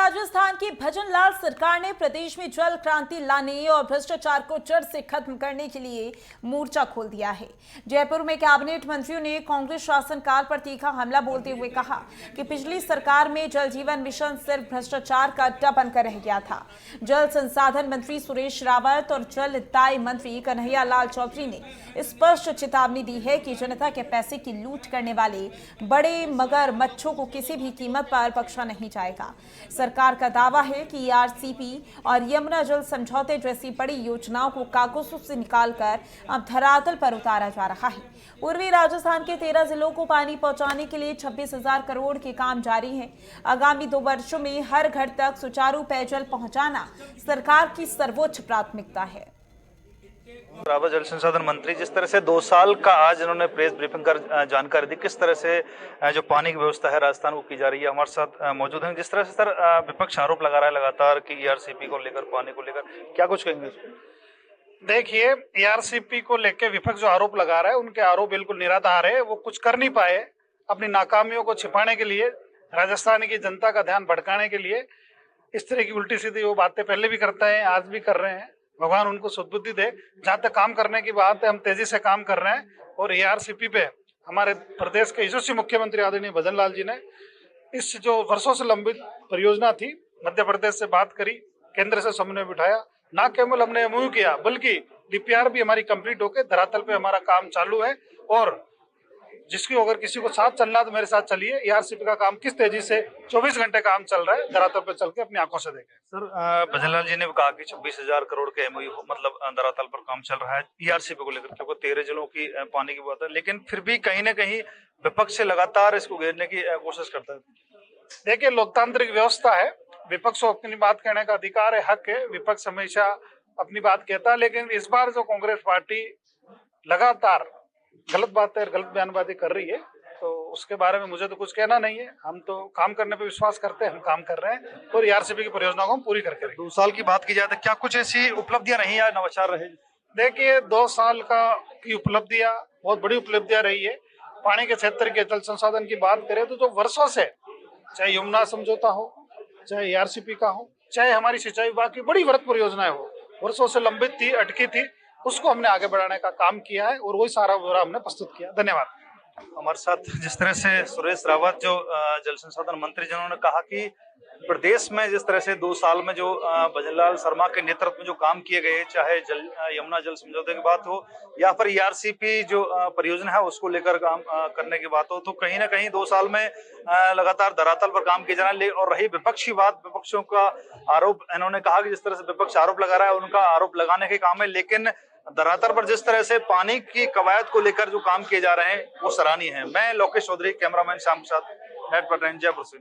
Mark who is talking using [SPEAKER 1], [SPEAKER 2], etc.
[SPEAKER 1] राजस्थान की भजनलाल सरकार ने प्रदेश में जल क्रांति लाने और भ्रष्टाचार को जड़ से खत्म करने के लिए मोर्चा खोल दिया है। जयपुर में कैबिनेट मंत्रियों ने कांग्रेस शासनकाल पर तीखा हमला बोलते हुए कहा कि पिछली सरकार में जल जीवन मिशन सिर्फ भ्रष्टाचार का अड्डा बनकर रह गया था। जल संसाधन मंत्री सुरेश रावत और जल हितैषी मंत्री कन्हैया लाल चौधरी ने स्पष्ट चेतावनी दी है कि जनता के पैसे की लूट करने वाले बड़े मगरमच्छों को किसी भी कीमत पर बख्शा नहीं जाएगा। सरकार का दावा है कि ईआरसीपी और यमुना जल समझौते जैसी बड़ी योजनाओं को कागजों से निकालकर अब धरातल पर उतारा जा रहा है। पूर्वी राजस्थान के 13 जिलों को पानी पहुंचाने के लिए 26,000 करोड़ के काम जारी है। आगामी 2 वर्षों में हर घर तक सुचारू पेयजल पहुंचाना सरकार की सर्वोच्च प्राथमिकता है।
[SPEAKER 2] रावत जल संसाधन मंत्री, जिस तरह से 2 साल का आज इन्होंने प्रेस ब्रीफिंग कर जानकारी दी, किस तरह से जो पानी की व्यवस्था है राजस्थान को की जा रही है, हमारे साथ मौजूद हैं। जिस तरह से सर विपक्ष आरोप लगा रहा है लगातार कि ईआरसीपी को लेकर, पानी को लेकर, क्या कुछ कहेंगे?
[SPEAKER 3] देखिए, ईआरसीपी को लेकर विपक्ष जो आरोप लगा रहा है, उनके आरोप बिल्कुल निराधार है। वो कुछ कर नहीं पाए। अपनी नाकामियों को छिपाने के लिए, राजस्थान की जनता का ध्यान भटकाने के लिए इस तरह की उल्टी सीधी वो बातें पहले भी करते हैं, आज भी कर रहे हैं। भगवान उनको सद्बुद्धि दे। जहां तक काम करने की बात है, हम तेजी से काम कर रहे हैं और ईआरसीपी पे हमारे प्रदेश के यशस्वी मुख्यमंत्री आदरणीय भजनलाल जी ने इस जो वर्षों से लंबित परियोजना थी, मध्य प्रदेश से बात करी, केंद्र से समन्वय बिठाया। ना केवल हमने एमओयू किया, बल्कि डीपीआर भी हमारी कंप्लीट होकर धरातल पे हमारा काम चालू है। और जिसकी अगर किसी को साथ चलना तो मेरे साथ चलिए। ईआरसीपी का काम किस तेजी से 24 घंटे काम चल रहा है, धरातल पे चल के अपनी आंखों से देखें।
[SPEAKER 2] सर भजनलाल जी ने कहा कि 26,000 करोड़ के एमओयू मतलब धरातल पर काम चल रहा है ईआरसीपी को लेकर, क्योंकि 13 जिलों की पानी की बात है, लेकिन फिर भी कहीं ना कहीं विपक्ष से लगातार इसको घेरने की कोशिश करता है।
[SPEAKER 3] देखिए, लोकतांत्रिक व्यवस्था है, विपक्ष को अपनी बात कहने का अधिकार है, हक है। विपक्ष हमेशा अपनी बात कहता है, लेकिन इस बार जो कांग्रेस पार्टी लगातार गलत बातें और गलत बयानबाजी कर रही है, तो उसके बारे में मुझे तो कुछ कहना नहीं है। हम तो काम करने पे विश्वास करते हैं, हम काम कर रहे हैं और ईआरसीपी की परियोजना को हम पूरी करके रहेंगे।
[SPEAKER 2] 2 साल की बात की जाए तो क्या कुछ ऐसी उपलब्धियां रही या नवाचार रहे?
[SPEAKER 3] देखिए, 2 साल की उपलब्धियां बहुत बड़ी उपलब्धियां रही है। पानी के क्षेत्र के जल संसाधन की बात करें तो जो वर्षों से, चाहे यमुना समझौता हो, चाहे ईआरसीपी का हो, चाहे हमारी सिंचाई विभाग की बड़ी वृहत परियोजनाएं हो, वर्षों से लंबित थी, अटकी थी, उसको हमने आगे बढ़ाने का काम किया है और वही सारा ब्यौरा हमने प्रस्तुत किया। धन्यवाद।
[SPEAKER 2] हमारे साथ जिस तरह से सुरेश रावत जो जल संसाधन मंत्री, जिन्होंने कहा कि प्रदेश में जिस तरह से 2 साल में जो भजनलाल शर्मा के नेतृत्व में जो काम किए गए, चाहे यमुना जल समझौते की बात हो या फिर ईआरसीपी जो परियोजना है उसको लेकर काम करने की बात हो, तो कहीं ना कहीं 2 साल में लगातार धरातल पर काम किया जाना। और रही विपक्ष की बात, विपक्षों का आरोप, इन्होंने कहा कि जिस तरह से विपक्ष आरोप लगा रहा है उनका आरोप लगाने के काम है, लेकिन धरातल पर जिस तरह से पानी की कवायद को लेकर जो काम किए जा रहे हैं वो सराहनीय है। मैं लोकेश चौधरी, कैमरामैन शाम के साथ, नेट पर जयपुर से।